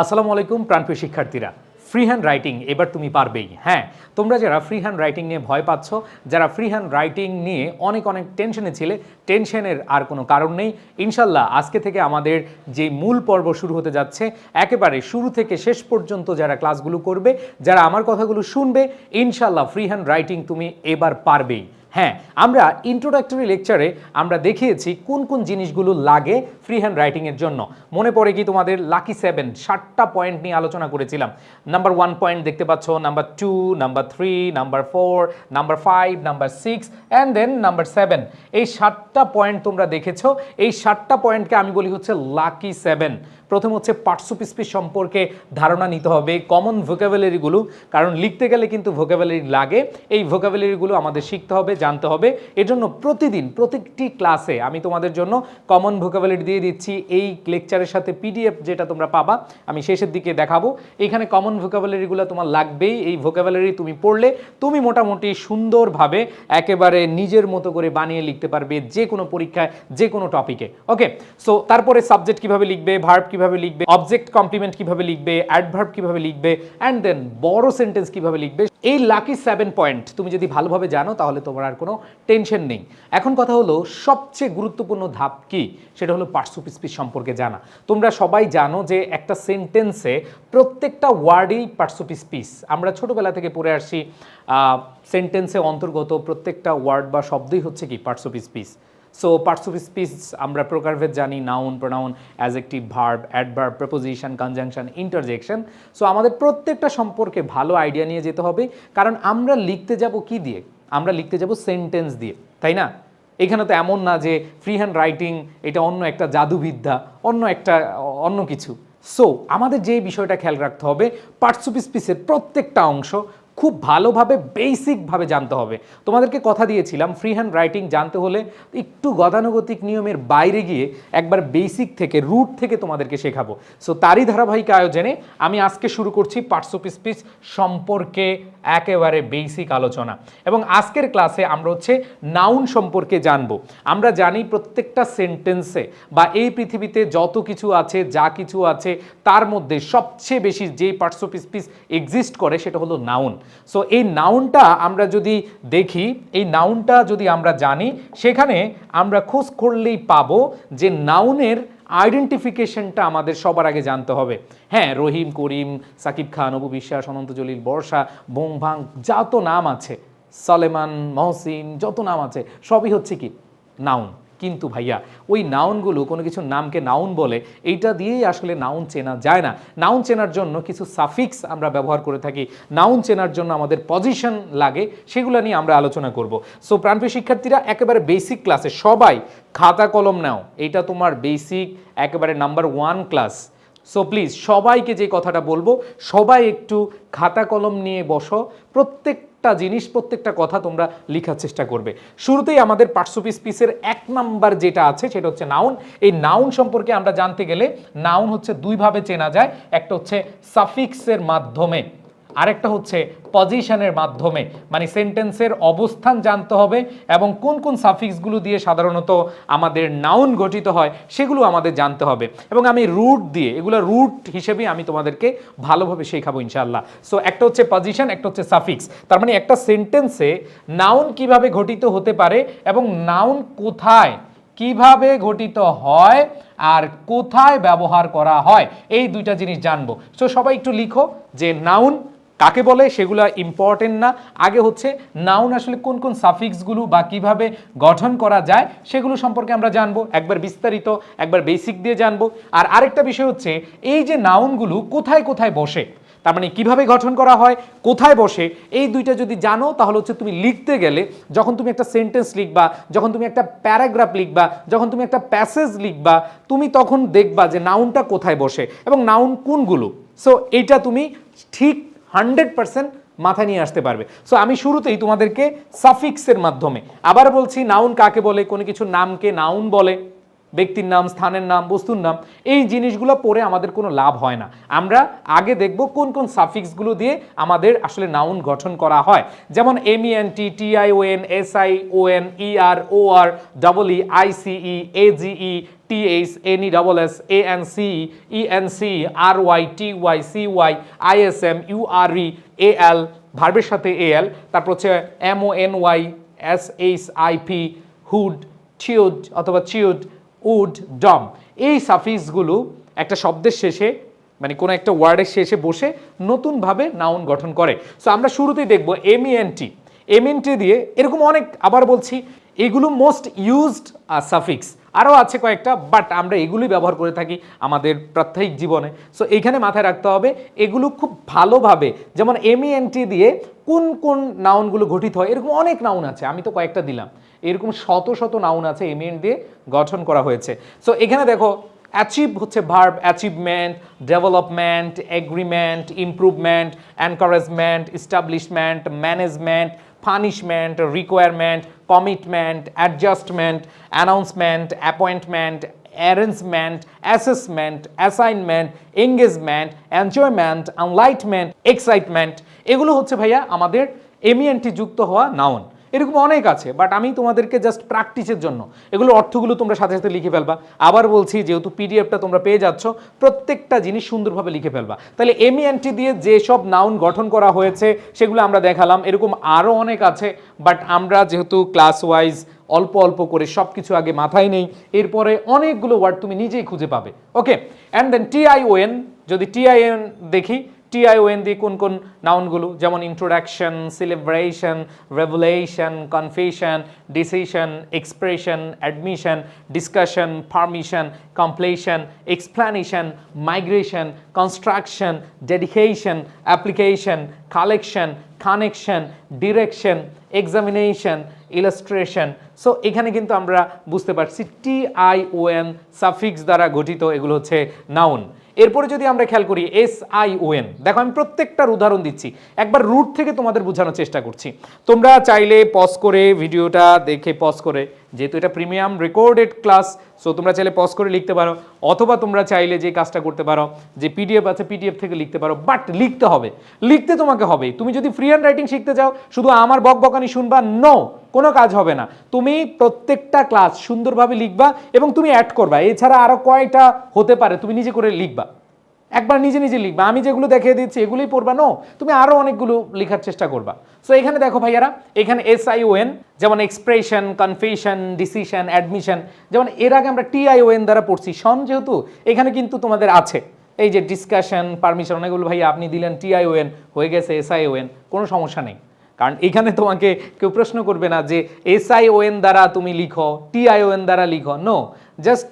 আসসালামু আলাইকুম প্রাণপ্রিয় শিক্ষার্থীরা। ফ্রি হ্যান্ড রাইটিং এবার তুমি পারবেই। হ্যাঁ, তোমরা যারা ফ্রি হ্যান্ড রাইটিং নিয়ে ভয় পাচ্ছ, যারা ফ্রি হ্যান্ড রাইটিং নিয়ে অনেক টেনশনে ছিলে, টেনশনের আর কোনো কারণ নেই। ইনশাল্লাহ আজকে থেকে আমাদের যে মূল পর্ব শুরু হতে যাচ্ছে, একেবারে শুরু থেকে শেষ পর্যন্ত যারা ক্লাসগুলো করবে, যারা আমার কথাগুলো শুনবে, ইনশাল্লাহ ফ্রি হ্যান্ড রাইটিং তুমি এবার পারবেই। হ্যাঁ, আমরা ইন্ট্রোডাক্টরি লেকচারে আমরা দেখিয়েছি কোন কোন জিনিসগুলো লাগে ফ্রি হ্যান্ড রাইটিংয়ের জন্য। মনে পড়ে কি তোমাদের? লাকি 7 7টা পয়েন্ট নিয়ে আলোচনা করেছিলাম। নাম্বার 1 পয়েন্ট দেখতে পাচ্ছ, number 2, number 3, number 4, number 5, number 6 and then number 7। এই 7টা পয়েন্ট তোমরা দেখেছো। এই 7টা পয়েন্টকে আমি বলি হচ্ছে লাকি 7। প্রথম হচ্ছে পার্টস অফ স্পিচ সম্পর্কে ধারণা নিতে হবে, কমন ভোকাবুলারিগুলো, কারণ লিখতে গেলে কিন্তু ভোকাবুলারি লাগে। এই ভোকাবুলারিগুলো আমাদের শিখতে হবে, জানতে হবে। এজন্য প্রতিদিন প্রত্যেকটি ক্লাসে আমি তোমাদের জন্য কমন ভোকাবুলারি দিয়ে দিচ্ছি। এই লেকচারের সাথে পিডিএফ যেটা তোমরা পাবা, আমি শেষের দিকে দেখাবো। এখানে কমন ভোকাবুলারিগুলো তোমার লাগবেই। এই ভোকাবুলারি তুমি পড়লে তুমি মোটামুটি সুন্দরভাবে একেবারে নিজের মতো করে বানিয়ে লিখতে পারবে যে কোনো পরীক্ষায়, যে কোনো টপিকে। ওকে, সো তারপরে সাবজেক্ট কিভাবে লিখবে, ভার্ব কিভাবে লিখবে, অবজেক্ট কমপ্লিমেন্ট কিভাবে লিখবে, অ্যাডভার্ব কিভাবে লিখবে, অ্যান্ড দেন বড় সেন্টেন্স কিভাবে লিখবে। এই লাকি 7 পয়েন্ট তুমি যদি ভালোভাবে জানো তাহলে তোমার আর কোনো টেনশন নেই। এখন কথা হলো সবচেয়ে গুরুত্বপূর্ণ ধাপ কি, সেটা হলো পার্টস অফ স্পিচ সম্পর্কে জানা। তোমরা সবাই জানো যে একটা সেন্টেন্সে প্রত্যেকটা ওয়ার্ডই পার্টস অফ স্পিচ। আমরা ছোটবেলা থেকে পড়ে আসছি, সেন্টেন্সে অন্তর্গত প্রত্যেকটা ওয়ার্ড বা শব্দই হচ্ছে কি parts of speech. So parts of speech আমরা প্রকারভেদ জানি: noun, pronoun, adjective, verb, adverb, preposition, conjunction, interjection. So আমাদের প্রত্যেকটা সম্পর্কে ভালো আইডিয়া নিয়ে যেতে হবে, কারণ আমরা লিখতে যাব কি দিয়ে? আমরা লিখতে যাব সেন্টেন্স দিয়ে, তাই না? এখানে তো এমন না যে ফ্রি হ্যান্ড রাইটিং এটা অন্য একটা জাদুবিদ্যা, অন্য কিছু। সো আমাদের যে বিষয়টা খেয়াল রাখতে হবে, পার্টস অফ স্পিচের প্রত্যেকটা অংশ খুব ভালোভাবে বেসিকভাবে জানতে হবে। তোমাদেরকে কথা দিয়েছিলাম ফ্রি হ্যান্ড রাইটিং জানতে হলে একটু গতানুগতিক নিয়মের বাইরে গিয়ে একবার বেসিক থেকে, রুট থেকে তোমাদেরকে শেখাবো। সো তারই ধারাবাহিক আয়োজনে আমি আজকে শুরু করছি পার্টস অফ স্পিচ সম্পর্কে একেবারে বেসিক আলোচনা। এবং আজকের ক্লাসে আমরা হচ্ছে নাউন সম্পর্কে জানবো। আমরা জানি প্রত্যেকটা সেন্টেন্সে বা এই পৃথিবীতে যত কিছু আছে, যা কিছু আছে, তার মধ্যে সবচেয়ে বেশি যে পার্টস অফ স্পিচ এক্সিস্ট করে সেটা হলো নাউন। সো এই নাউনটা আমরা যদি দেখি, এই নাউনটা যদি আমরা জানি, সেখানে আমরা খোঁজ করলেই পাবো যে নাউনের আইডেন্টিফিকেশনটা আমাদের সবার আগে জানতে হবে। হ্যাঁ, রহিম, করিম, সাকিব খান, অপু বিশ্বাস, অনন্ত জলিল, বর্ষা, বোং ভাং, যত নাম আছে, সলেমান, মহসিন, যত নাম আছে সবই হচ্ছে কি নাউন। কিন্তু ভাইয়া ওই নাউনগুলো, কোনো কিছু নামকে নাউন বলে, এইটা দিয়েই আসলে নাউন চেনা যায় না। নাউন চেনার জন্য কিছু সাফিক্স আমরা ব্যবহার করে থাকি, নাউন চেনার জন্য আমাদের পজিশন লাগে, সেগুলো নিয়ে আমরা আলোচনা করব। সো প্রাণপ্রিয় শিক্ষার্থীরা, একেবারে বেসিক ক্লাসে সবাই খাতা কলম নাও। এইটা তোমার বেসিক একেবারে নাম্বার 1 ক্লাস। সো প্লিজ সবাইকে যে কথাটা বলবো, সবাই একটু খাতা কলম নিয়ে বসো। প্রত্যেকটা জিনিস, প্রত্যেকটা কথা তোমরা লেখার চেষ্টা করবে। শুরুতেই আমাদের পার্টস অফ স্পিচের 1 নাম্বার যেটা আছে সেটা হচ্ছে নাউন। এই নাউন সম্পর্কে আমরা জানতে গেলে নাউন হচ্ছে দুইভাবে চেনা যায়। একটা হচ্ছে সাফিক্সের মাধ্যমে, আরেকটা হচ্ছে পজিশনের মাধ্যমে। মানে সেন্টেন্সের অবস্থান জানতে হবে এবং কোন কোন সাফিক্সগুলো দিয়ে সাধারণত আমাদের নাউন গঠিত হয় সেগুলো আমাদের জানতে হবে। এবং আমি রুট দিয়ে, এগুলো রুট হিসেবে আমি তোমাদেরকে ভালোভাবে শেখাবো ইনশাআল্লাহ। সো একটা হচ্ছে পজিশন, একটা হচ্ছে সাফিক্স। তার মানে একটা সেন্টেন্সে নাউন কিভাবে গঠিত হতে পারে এবং নাউন কোথায়, কিভাবে গঠিত হয় আর কোথায় ব্যবহার করা হয়, এই দুইটা জিনিস জানবো। সো সবাই একটু লিখো যে নাউন কাকে বলে, সেগুলো ইম্পর্টেন্ট না। আগে হচ্ছে নাউন আসলে কোন কোন সাফিক্সগুলো বা কিভাবে গঠন করা যায় সেগুলো সম্পর্কে আমরা জানবো, একবার বিস্তারিত, একবার বেসিক দিয়ে জানবো। আর আরেকটা বিষয় হচ্ছে এই যে নাউনগুলো কোথায় কোথায় বসে, তার মানে কিভাবে গঠন করা হয়, কোথায় বসে, এই দুইটা যদি জানো তাহলে হচ্ছে তুমি লিখতে গেলে, যখন তুমি একটা সেন্টেন্স লিখবা, যখন তুমি একটা প্যারাগ্রাফ লিখবা, যখন তুমি একটা প্যাসেজ লিখবা, তুমি তখন দেখবা যে নাউনটা কোথায় বসে এবং নাউন কোনগুলো। সো এইটা তুমি ঠিক 100% মাথায় নিয়ে আসতে পারবে। সো আমি শুরুতেই তোমাদেরকে সাফিক্সের মাধ্যমে আবার বলছি, নাউন কাকে বলে, কোনো কিছু নামকে নাউন বলে, ব্যক্তির নাম, স্থানের নাম, বস্তুর নাম, এই জিনিসগুলো পড়ে আমাদের কোনো লাভ হয় না। আমরা আগে দেখব কোন কোন সাফিক্সগুলো দিয়ে আমাদের আসলে নাউন গঠন করা হয়। যেমন MENT, TION, SION, ER, OR, EE, ICE, AGE, THANCENYTYCYAL ভার্বের সাথে AL, তারপর হচ্ছে MONYSHIP হুড, টিউড অথবা চিউড, উড, ডম। এই সাফিক্সগুলো একটা শব্দের শেষে মানে কোনো একটা ওয়ার্ডের শেষে বসে নতুনভাবে নাউন গঠন করে। সো আমরা শুরুতেই দেখব এমইএনটি। এমইএনটি দিয়ে এরকম অনেক, আবার বলছি, এগুলো মোস্ট ইউজড সাফিক্স। আরও আছে কয়েকটা, বাট আমরা এগুলোই ব্যবহার করে থাকি আমাদের প্রাত্যহিক জীবনে। সো এইখানে মাথায় রাখতে হবে এগুলো খুব ভালোভাবে, যেমন এমইএনটি দিয়ে কোন কোন নাউনগুলো গঠিত হয়, এরকম অনেক নাউন আছে, আমি তো কয়েকটা দিলাম, এরকম শত শত নাউন আছে এমইএন দিয়ে গঠন করা হয়েছে। সো এখানে দেখো অ্যাচিভ হচ্ছে verb, achievement, development, agreement, improvement, encouragement, establishment, management, punishment, requirement, commitment, adjustment, announcement, appointment, arrangement, assessment, assignment, engagement, enjoyment, enlightenment, excitement. এগুলো হচ্ছে ভাইয়া আমাদের এমইএনটি যুক্ত হওয়া নাউন। এরকম অনেক আছে, বাট আমি তোমাদেরকে জাস্ট প্র্যাকটিসের জন্য এগুলো অর্থগুলো তোমরা সাথে সাথে লিখে ফেলবা। আবার বলছি, যেহেতু পিডিএফটা তোমরা পেয়ে যাচ্ছ, প্রত্যেকটা জিনিস সুন্দরভাবে লিখে ফেলবা। তাহলে এমইএনটি দিয়ে যেসব নাউন গঠন করা হয়েছে সেগুলো আমরা দেখালাম, এরকম আরও অনেক আছে, বাট আমরা যেহেতু ক্লাস ওয়াইজ অল্প অল্প করে সব কিছু আগে মাথায় নেই, এরপরে অনেকগুলো ওয়ার্ড তুমি নিজেই খুঁজে পাবে। ওকে, অ্যান্ড দেন টিআইওএন, যদি টিআইওএন দেখি, টিআইওএন দিয়ে কোন কোন নাউনগুলো, যেমন introduction, celebration, revolution, confession, decision, expression, admission, discussion, permission, completion, explanation, migration, construction, dedication, application, collection, connection, direction, examination, illustration. So এখানে কিন্তু আমরা বুঝতে পারছি টিআইওএন সাফিক্স দ্বারা গঠিত এগুলো হচ্ছে নাউন। এরপরে যদি আমরা খেয়াল করি এসআইওএন, দেখো আমি প্রত্যেকটার উদাহরণ দিচ্ছি, একবার রুট থেকে তোমাদের বোঝানোর চেষ্টা করছি। তোমরা চাইলে পজ করে ভিডিওটা দেখে, পজ করে, যেহেতু এটা প্রিমিয়াম রেকর্ডেড ক্লাস, সো তোমরা চাইলে পজ করে লিখতে পারো, অথবা তোমরা চাইলে যে কাজটা করতে পারো, যে পিডিএফ আছে পিডিএফ থেকে লিখতে পারো, বাট লিখতে হবে, লিখতে তোমাকে হবে। তুমি যদি ফ্রি হ্যান্ড রাইটিং শিখতে চাও, শুধু আমার বকবকানি শুনবা, নো, কোনো কাজ হবে না। তুমি প্রত্যেকটা ক্লাস সুন্দরভাবে লিখবা এবং তুমি অ্যাড করবা। এছাড়া আরো কয়টা হতে পারে, তুমি নিজে করে লিখবা, একবার নিজে নিজে লিখবা। আমি যেগুলো দেখিয়ে দিচ্ছি এগুলোই পড়বা, নো, তুমি আরো অনেকগুলো লেখার চেষ্টা করবা। সো এখানে দেখো ভাইয়ারা, এখানে এসআইওএন, যেমন এক্সপ্রেশন, কনফেশন, ডিসিশন, অ্যাডমিশন, যেমন এর আগে আমরা টিআইওএন দ্বারা পড়ছি, শন, যেহেতু এখানে কিন্তু তোমাদের আছে এই যে ডিসকাশন, পারমিশন, অনেকগুলো ভাইয়া আপনি দিলেন টিআইওএন, হয়ে গেছে এসআইওএন, কোনো সমস্যা নেই, কারণ এখানে তোমাকে কেউ প্রশ্ন করবে না যে এসআইওএন দ্বারা তুমি লিখো, টিআইওএন দ্বারা লিখো, নো, জাস্ট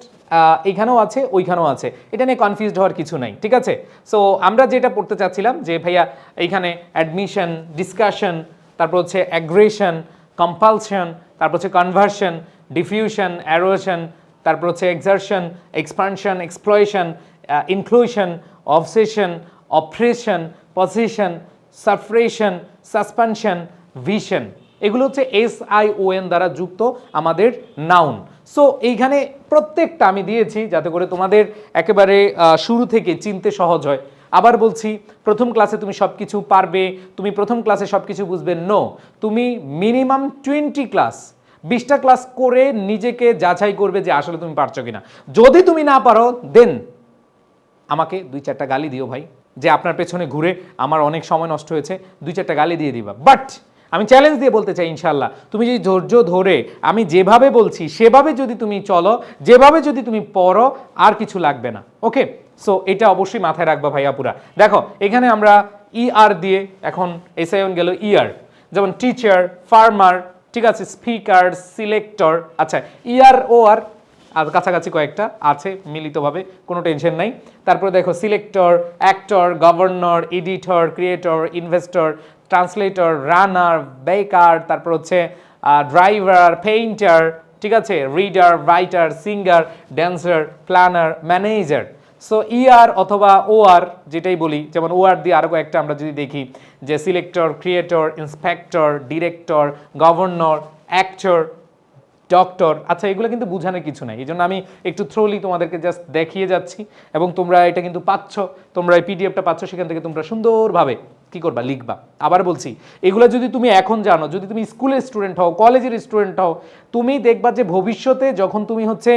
এখানেও আছে ওইখানেও আছে, এটা নিয়ে কনফিউজড হওয়ার কিছু নাই, ঠিক আছে? সো আমরা যেটা পড়তে চাচ্ছিলাম যে ভাইয়া এইখানে অ্যাডমিশন, ডিসকাশন, তারপর হচ্ছে অ্যাগ্রেশন, কম্পালশন, তারপর হচ্ছে কনভার্সন, ডিফিউশন, অ্যারোশন, তারপর হচ্ছে exertion, expansion, explosion, inclusion, obsession, oppression, position, সাফরেশন, সাসপেনশন, ভিশন, এগুলো হচ্ছে এসআইওএন দ্বারা যুক্ত আমাদের নাউন। সো এইখানে প্রত্যেকটা আমি দিয়েছি যাতে করে তোমাদের একেবারে শুরু থেকে চিনতে সহজ হয়। আবার বলছি, প্রথম ক্লাসে তুমি সব কিছু পারবে, তুমি প্রথম ক্লাসে সব কিছু বুঝবে, নো, তুমি মিনিমাম 20 ক্লাস, 20টা ক্লাস করে নিজেকে যাচাই করবে যে আসলে তুমি পারছো কিনা। যদি তুমি না পারো, দেন আমাকে 2-4টা গালি দিও ভাই, যে আপনার পেছনে ঘুরে আমার অনেক সময় নষ্ট হয়েছে, 2-4টা গালি দিয়ে দিবা। বাট আমি চ্যালেঞ্জ দিয়ে বলতে চাই, ইনশাল্লাহ তুমি যদি ধৈর্য ধরে আমি যেভাবে বলছি সেভাবে যদি তুমি চলো, যেভাবে যদি তুমি পড়ো, আর কিছু লাগবে না। ওকে, সো এটা অবশ্যই মাথায় রাখবা ভাইয়া পুরা। দেখো এখানে আমরা ইআর দিয়ে, এখন এসআইওএন গেল ইয়ার, যেমন টিচার, ফার্মার, ঠিক আছে, স্পিকার, সিলেক্টর, আচ্ছা ইয়ার ও আর কাছাকাছি কয়েকটা আছে মিলিতভাবে, কোনো টেনশন নাই। তারপরে দেখো selector, actor, governor, editor, creator, investor, translator, runner, baker, তারপর হচ্ছে ড্রাইভার, পেইন্টার, ঠিক আছে, reader, writer, singer, dancer, planner, manager. So ER অথবা ওআর যেটাই বলি, যেমন ওআর দিয়ে আরও কয়েকটা আমরা যদি দেখি, যে selector, creator, inspector, director, governor, actor, doctor, আচ্ছা এগুলো কিন্তু বোঝানোর কিছু নাই, এই জন্য আমি একটু থ্রোলি তোমাদেরকে জাস্ট দেখিয়ে যাচ্ছি, এবং তোমরা এটা কিন্তু পাচ্ছ, তোমরা এই পিডিএফটা পাচ্ছ, সেখান থেকে তোমরা সুন্দরভাবে কি করবা, লিখবা। আবার বলছি, এগুলো যদি তুমি এখন জানো, যদি তুমি স্কুলের স্টুডেন্ট হও, কলেজের স্টুডেন্ট হও, তুমি দেখবা যে ভবিষ্যতে যখন তুমি হচ্ছে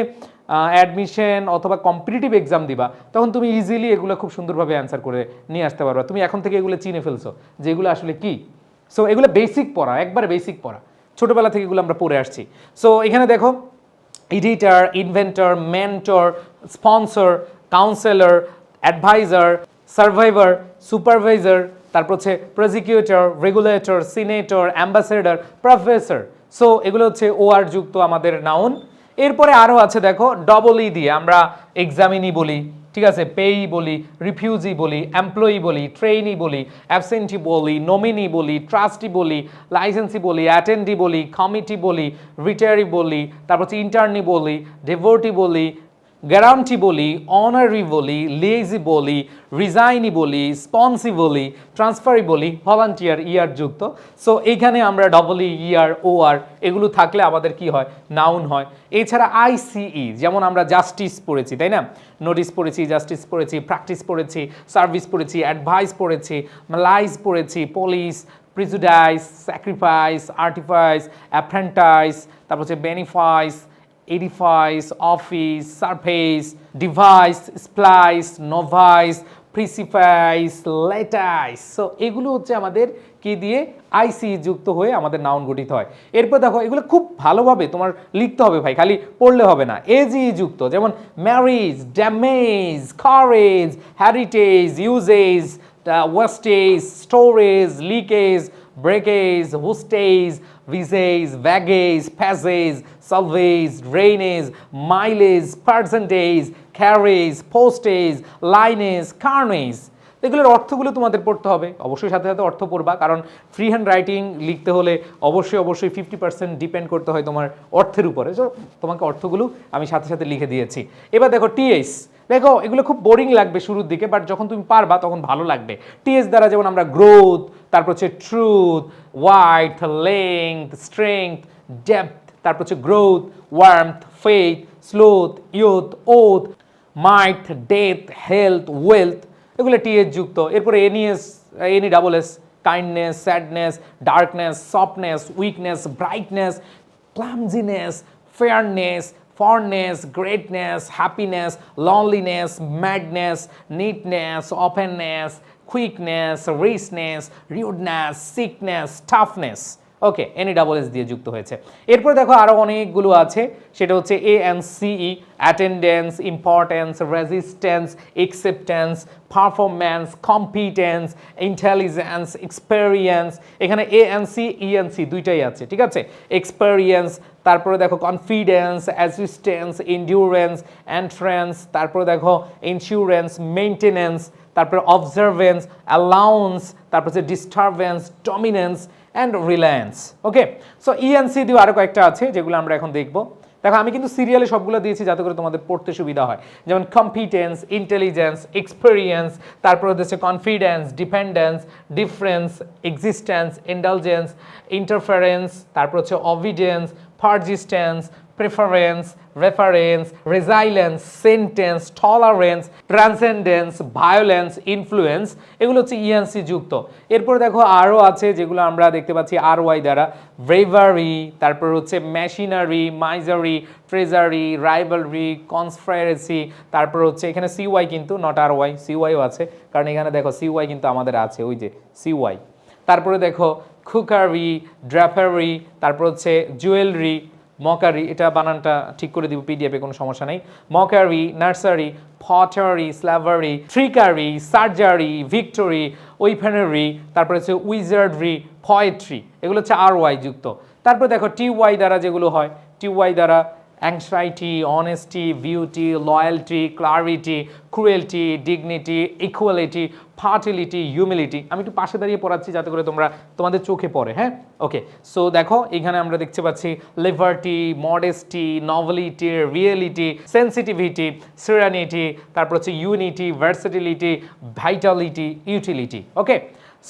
অ্যাডমিশন অথবা কম্পিটিটিভ এক্সাম দিবা, তখন তুমি ইজিলি এগুলো খুব সুন্দরভাবে অ্যান্সার করে নিয়ে আসতে পারবা। তুমি এখন থেকে এগুলো চিনে ফেলছো যে এগুলো আসলে কি। সো এগুলো বেসিক পড়া, একবারে বেসিক পড়া, ছোটোবেলা থেকে এগুলো আমরা পড়ে আসছি। সো এখানে দেখো editor, inventor, mentor, sponsor, counsellor, adviser, survivor, supervisor, তারপর হচ্ছে prosecutor, regulator, senator, ambassador, professor. So এগুলো হচ্ছে ওআর যুক্ত আমাদের নাউন। এরপরে আরও আছে দেখো ডবল ই দিয়ে আমরা এক্সামিনি বলি, ঠিক আছে, পেই বলি, রিফিউজি বলি, এমপ্লয়ি বলি, ট্রেইনি বলি, অ্যাবসেন্টি বলি, নমিনি বলি, ট্রাস্টি বলি, লাইসেন্সি বলি, অ্যাটেন্ডি বলি, কমিটি বলি, রিটায়ারি বলি, তারপর হচ্ছে ইন্টার্নি বলি, ডেভোটি বলি, গ্যারান্টি বলি, অনারি বলি, লেজি বলি, রিজাইনি বলি, স্পন্সি বলি, ট্রান্সফারি বলি, ভলান্টিয়ার ইয়ার যুক্ত। সো এইখানে আমরা ডবল ই, ইয়ার, ও আর এগুলো থাকলে আমাদের কি হয়, নাউন হয়। এছাড়া আইসিই, যেমন আমরা জাস্টিস পড়েছি, তাই না, নোটিস পড়েছি, জাস্টিস পড়েছি, প্র্যাকটিস পড়েছি, সার্ভিস পড়েছি, অ্যাডভাইস পড়েছি, লাইস পড়েছি, police, prejudice, sacrifice, artifice, apprentice, তারপর হচ্ছে benefice, edifice, office, surface, device, splice, novice, precipice, lattice. So এগুলো হচ্ছে আমাদের কি দিয়ে, আইসি যুক্ত হয়ে আমাদের নাউন গঠিত হয়। এরপর দেখো এগুলো খুব ভালোভাবে তোমার লিখতে হবে ভাই, খালি পড়লে হবে না। এজি যুক্ত, যেমন marriage, damage, courage, heritage, usage, wastage, storage, leakage, breakage, hostage, visage, baggage, passage, salvage, drainage, mileage, percentage, carriage, postage, lineage, carnage. এগুলোর অর্থগুলো তোমাদের পড়তে হবে, অবশ্যই সাথে সাথে অর্থ পড়বা, কারণ ফ্রি হ্যান্ড রাইটিং লিখতে হলে অবশ্যই 50% ডিপেন্ড করতে হয় তোমার অর্থের উপরে। সো তোমাকে অর্থগুলো আমি সাথে সাথে লিখে দিয়েছি। এবার দেখো টিএস, দেখো এগুলো খুব বোরিং লাগবে শুরুর দিকে, বাট যখন তুমি পারবা তখন ভালো লাগবে। টিএস দ্বারা যেমন আমরা গ্রোথ, তারপর হচ্ছে truth, width, length, strength, depth, তারপর হচ্ছে growth, warmth, faith, sloth, youth, oath, myth, death, health, wealth, এগুলো টিএস যুক্ত। এরপরে NES, N E double S, kindness, sadness, darkness, softness, weakness, brightness, clumsiness, fairness, fondness, greatness, happiness, loneliness, madness, neatness, openness, quickness, richness, rudeness, sickness, toughness. ওকে, any double S দিয়ে যুক্ত হয়েছে। এরপর দেখো আরও অনেকগুলো আছে, সেটা হচ্ছে ANCE, attendance, importance, resistance, acceptance, performance, competence, intelligence, experience. এখানে এএনসি, ইএনসি দুইটাই আছে, ঠিক আছে। এক্সপেরিয়েন্স, তারপরে দেখো কনফিডেন্স, অ্যাসিস্ট্যান্স, এন্ডিউরেন্স, এন্ট্রেন্স, তারপরে দেখো ইন্স্যুরেন্স, মেইনটেনেন্স, তারপরে অবজারভেন্স, অ্যালাউন্স, তারপর হচ্ছে disturbance, dominance and Reliance. Okay, so ENC দিয়ে আরও কয়েকটা আছে যেগুলো আমরা এখন দেখবো। দেখো আমি কিন্তু সিরিয়ালে সবগুলো দিয়েছি যাতে করে তোমাদের পড়তে সুবিধা হয়, যেমন কম্পিটেন্স, ইন্টেলিজেন্স, এক্সপেরিয়েন্স, তারপর হচ্ছে confidence, dependence, difference, existence, indulgence, interference, তারপর হচ্ছে obedience, persistence, preference, reference, resilience, sentence, tolerance, transcendence, violence, influence, এগুলো হচ্ছে ইএনসি যুক্ত। এরপর দেখো আরও আছে যেগুলো আমরা দেখতে পাচ্ছি আর ওয়াই দ্বারা, ব্রেভারি, তারপর হচ্ছে মেশিনারি, মাইজারি, ট্রেজারি, রাইভালরি, কনস্পিরেসি, তারপর হচ্ছে এখানে সিওয়াই কিন্তু নট আর ওয়াই, সিওয়াইও আছে, কারণ এখানে দেখো সিওয়াই কিন্তু আমাদের আছে, ওই যে সিওয়াই। তারপরে দেখো কুকারি, ড্রাফারি, তারপর হচ্ছে জুয়েলারি, মকারি, এটা বানানটা ঠিক করে দিব পিডিএফে, কোনো সমস্যা নেই। Mockery, nursery, pottery, slavery, trickery, surgery, victory, ওইফেনারি, তারপরে হচ্ছে উইজার্ডরি, পয়েট্রি, এগুলো হচ্ছে আর ওয়াই যুক্ত। তারপর দেখো টিওয়াই দ্বারা যেগুলো হয়, টিওয়াই দ্বারা anxiety, honesty, beauty, loyalty, clarity, cruelty, dignity, equality, fertility, humility. আমি একটু পাশে দাঁড়িয়ে পড়াচ্ছি যাতে করে তোমাদের চোখে পড়ে, হ্যাঁ। ওকে, সো দেখো এখানে আমরা দেখতে পাচ্ছি liberty, modesty, novelty, reality, sensitivity, serenity, তারপর হচ্ছে unity, versatility, vitality, utility. Okay,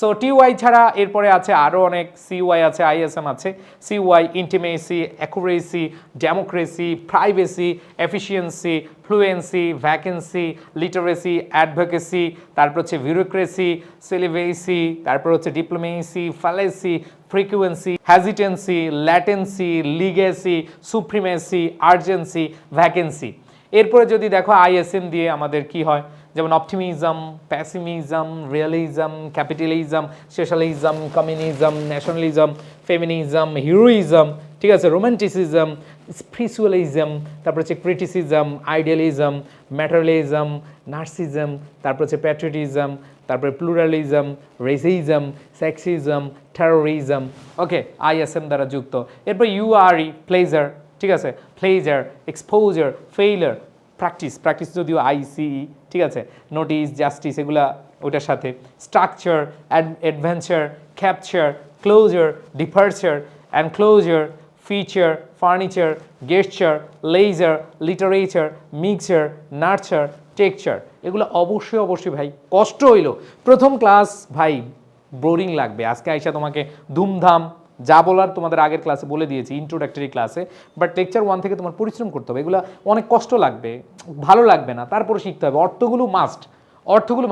so TY ছাড়া এরপরে আছে আরও অনেক, সিওয়াই আছে, আইএসএম আছে। CY intimacy, accuracy, democracy, privacy, efficiency, fluency, vacancy, literacy, advocacy, তারপর হচ্ছে বিউরোক্রেসি, সিলিভেসি, তারপর হচ্ছে diplomacy, fallacy, frequency, hesitancy, latency, legacy, supremacy, urgency, vacancy. এরপরে যদি দেখো আইএসএম দিয়ে আমাদের কি হয়, যেমন optimism, pessimism, realism, capitalism, socialism, communism, nationalism, feminism, heroism, ঠিক আছে, রোমান্টিসিজম, স্পিরিচুয়ালিজম, তারপর হচ্ছে ক্রিটিসিজম, আইডিয়ালিজম, ম্যাটারিয়ালিজম, নার্সিজম, তারপর হচ্ছে প্যাট্রিয়টিজম, তারপরে প্লুরালিজম, রেসিজম, সেক্সিজম, টেরোরিজম, ওকে, আইএসএম দ্বারা যুক্ত। এরপর ইউআরই, প্লেজার, ঠিক আছে, প্লেজার, এক্সপোজার, ফেইলার, প্র্যাকটিস যদিও আইসিই, ঠিক আছে, নোটিস, জাস্টিস, এগুলা ওটার সাথে, structure, adventure, capture, closure, departure, enclosure, feature, furniture, gesture, leisure, literature, mixture, nurture, texture, এগুলো অবশ্যই ভাই কষ্ট হইল প্রথম ক্লাস ভাই, বোরিং লাগবে। আজকে আইসা তোমাকে ধুমধাম যা বলার তোমাদের আগের ক্লাসে বলে দিয়েছি ইন্ট্রোডাক্টরি ক্লাসে, বাট লেকচার 1 থেকে তোমার পরিশ্রম করতে হবে, এগুলো অনেক কষ্ট লাগবে, ভালো লাগবে না, তারপরে শিখতে হবে, অর্থগুলো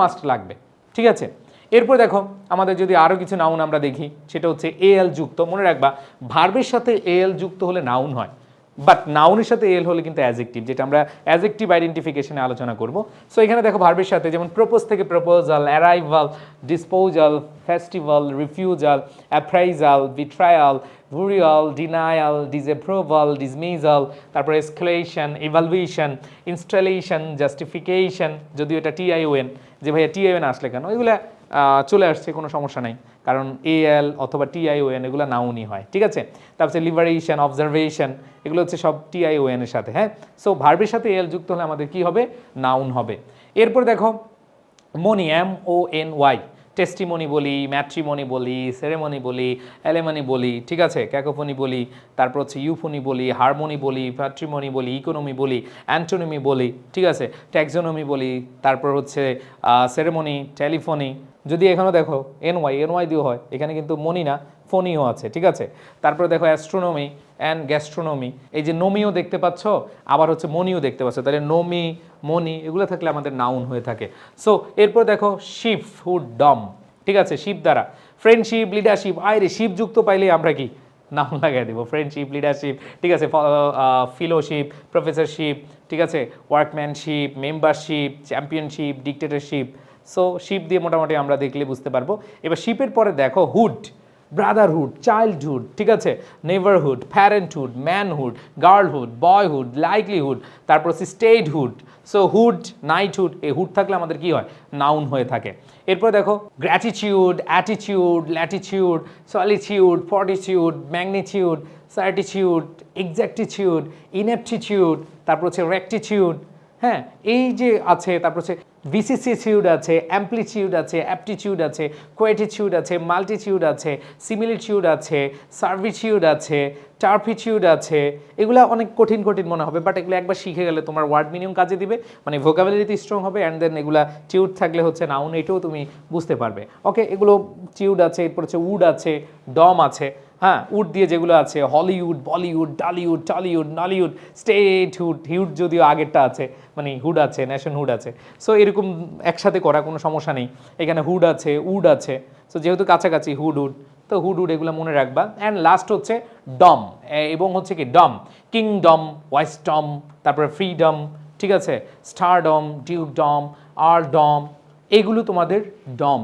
মাস্ট লাগবে, ঠিক আছে। এরপর দেখো আমাদের যদি আরও কিছু নাউন আমরা দেখি, সেটা হচ্ছে এএল যুক্ত। মনে রাখবা ভার্বের সাথে এএল যুক্ত হলে নাউন হয়, বাট নাউনের সাথে এল হলে কিন্তু অ্যাজেক্টিভ, যেটা আমরা অ্যাজেক্টিভ আইডেন্টিফিকেশনে আলোচনা করব। সো এখানে দেখো ভার্বের সাথে যেমন প্রপোজ থেকে proposal, arrival, disposal, festival, refusal, appraisal, betrayal, burial, denial, disapproval, dismissal, তারপরে এসকেলেশন, ইভালুয়েশন, ইনস্টলেশন, জাস্টিফিকেশন, যদিও এটা টিআইওএন, যে ভাইয়া টিআইওএন আসলে কেন, এগুলো চলে আসছে, কোনো সমস্যা নাই, কারণ এএল অথবা টিআইওএন এগুলো নাউনই হয়, ঠিক আছে। তারপরে লিবারেশন, অবজারভেশন, এগুলো হচ্ছে সব টিআইওএন এর সাথে, হ্যাঁ। সো ভার্বের সাথে এল যুক্ত হলে আমাদের কি হবে, নাউন হবে। এরপর দেখো মনি, MONY, টেস্টিমনি বলি, ম্যাট্রিমনি বলি, সেরেমনি বলি, অ্যালেমনি বলি, ঠিক আছে, ক্যাকোফনি বলি, তারপর হচ্ছে ইউফোনি বলি, হারমোনি বলি, প্যাট্রিমনি বলি, ইকোনমি বলি, অ্যান্টোনমি বলি, ঠিক আছে, ট্যাক্সোনমি বলি, তারপর হচ্ছে সেরেমনি, টেলিফোনি, যদি এখানেও দেখো এনওয়াই দিয়েও হয়, এখানে কিন্তু মনি না, ফোনিও আছে, ঠিক আছে। তারপরে দেখো অ্যাস্ট্রোনমি অ্যান্ড গ্যাস্ট্রোনমি, এই যে নমিও দেখতে পাচ্ছ, আবার হচ্ছে মনিও দেখতে পাচ্ছ, তাহলে নমি, মনি এগুলো থাকলে আমাদের নাউন হয়ে থাকে। সো এরপর দেখো শিপ, হুড, ডম, ঠিক আছে, শিপ দ্বারা ফ্রেন্ডশিপ, লিডারশিপ, আইরে শিপ যুক্ত পাইলে আমরা কি নাউন লাগাই দেবো, ফ্রেন্ডশিপ, লিডারশিপ, ঠিক আছে, ফেলোশিপ, প্রফেসরশিপ, ঠিক আছে, workmanship, membership, championship, dictatorship. So ship দিয়ে মোটামুটি আমরা দেখলে বুঝতে পারবো। এবার শিপের পরে দেখো হুড, ব্রাদারহুড, চাইল্ডহুড, ঠিক আছে, neighbourhood, parenthood, manhood, girlhood, boyhood, likelihood, তারপর হচ্ছে স্টেটহুড। সো হুড, নাইটহুড, এই হুড থাকলে আমাদের কি হয়, নাউন হয়ে থাকে। এরপর দেখো gratitude, attitude, latitude, solitude, fortitude, magnitude, certitude, exactitude, inaptitude, তারপর হচ্ছে রেক্টিটিউড, হ্যাঁ, এই যে আছে, তারপর হচ্ছে ভিসিসিটিউড আছে, অ্যাম্পলিটিউড আছে, অ্যাপটিটিউড আছে, কোয়েটিটিউড আছে, মাল্টিটিউড আছে, সিমিলিটিউড আছে, সার্ভিটিউড আছে, টার্পিটিউড আছে। এগুলো অনেক কঠিন মনে হবে, বাট এগুলো একবার শিখে গেলে তোমার ওয়ার্ড মিনিমাম কাজে দিবে, মানে ভোকাবুলারিতে স্ট্রং হবে, অ্যান্ড দেন এগুলা টিউড থাকলে হচ্ছে নাউন, এটাও তুমি বুঝতে পারবে। ওকে, এগুলো টিউড আছে, এরপর হচ্ছে উড আছে, ডম আছে, হ্যাঁ, উড দিয়ে যেগুলো আছে Hollywood, Bollywood, Dhallywood, Tollywood, Nollywood, statehood, হিউড যদিও আগেরটা আছে, মানে হুড আছে, ন্যাশনহুড আছে। সো এরকম একসাথে করা কোনো সমস্যা নেই, এখানে হুড আছে, উড আছে, সো যেহেতু কাছাকাছি হুড, তো হুড এগুলো মনে রাখবা। অ্যান্ড লাস্ট হচ্ছে ডম, এবং হচ্ছে কি ডম, কিংডম, ওয়েস্টডম, তারপরে ফ্রিডম, ঠিক আছে, স্টারডম, ডিউকডম, আরডম, এগুলো তোমাদের ডম,